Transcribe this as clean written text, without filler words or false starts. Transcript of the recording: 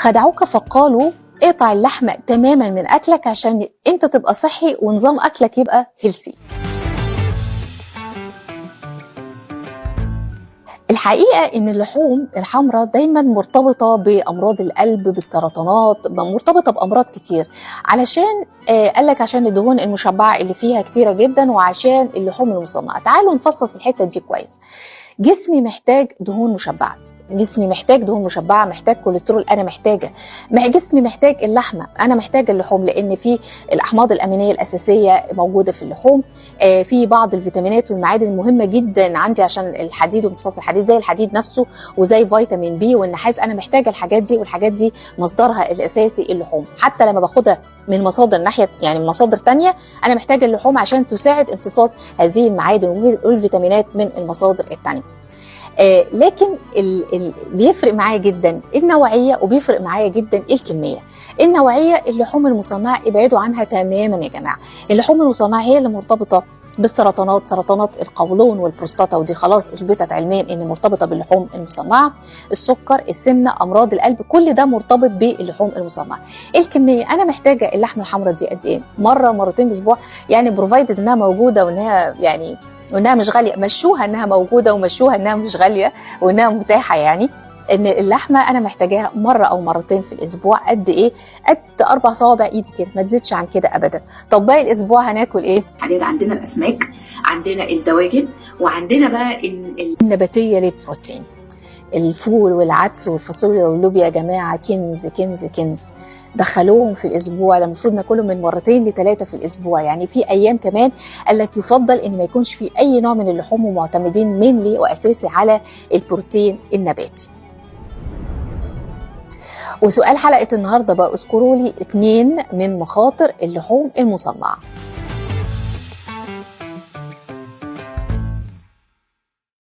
خدعوك فقالوا اقطع اللحمة تماما من أكلك عشان أنت تبقى صحي ونظام أكلك يبقى هيلثي. الحقيقة إن اللحوم الحمراء دايما مرتبطة بأمراض القلب، بالسرطانات، مرتبطة بأمراض كتير، علشان قالك عشان الدهون المشبعة اللي فيها كتيرة جدا، وعشان اللحوم المصنعة. تعالوا نفصص الحتة دي كويس. جسمي محتاج دهون مشبعة، جسمي محتاج دهون مشبعه، محتاج كوليسترول، انا محتاجه. جسمي محتاج اللحمه، انا محتاجه اللحوم، لان في الاحماض الامينيه الاساسيه موجوده في اللحوم، في بعض الفيتامينات والمعادن المهمه جدا عندي عشان الحديد وامتصاص الحديد، زي الحديد نفسه وزي فيتامين بي والنحاس. انا محتاجه الحاجات دي، والحاجات دي مصدرها الاساسي اللحوم. حتى لما باخدها من مصادر ناحيه، يعني من مصادر تانية، انا محتاجه اللحوم عشان تساعد امتصاص هذه المعادن والفيتامينات من المصادر التانية. لكن بيفرق معايا جدا النوعيه، وبيفرق معايا جدا الكميه. النوعيه، اللحوم المصنعه ابعدوا عنها تماما يا جماعه. اللحوم المصنعه هي اللي مرتبطه بالسرطانات، سرطانات القولون والبروستاتا، ودي خلاص اثبتت علميا ان مرتبطه باللحوم المصنعه. السكر، السمنه، امراض القلب، كل ده مرتبط باللحوم المصنعه. الكميه، انا محتاجه اللحمه الحمراء دي قد ايه؟ مره مرتين باسبوع، يعني بروفايدد انها موجوده وانها مش غاليه. مشوها انها موجوده، ومشوها انها مش غاليه، وانها متاحه. يعني ان اللحمه انا محتاجاها مره او مرتين في الاسبوع. قد ايه؟ قد 4 صوابع ايدي كده، ما تزيدش عن كده ابدا. طب باقي الاسبوع هناكل ايه؟ حاجات، عندنا الاسماك، عندنا الدواجن، وعندنا بقى النباتيه للبروتين. الفول والعدس والفاصوليا واللوبيا يا جماعه كنز كنز كنز. دخلوهم في الاسبوع، المفروض ناكلهم من 2 ل3 في الاسبوع. يعني في ايام كمان قال لك يفضل ان ما يكونش في اي نوع من اللحوم، ومعتمدين مينلي واساسي على البروتين النباتي. وسؤال حلقه النهارده بقى، اذكروا لي 2 من مخاطر اللحوم المصنعه.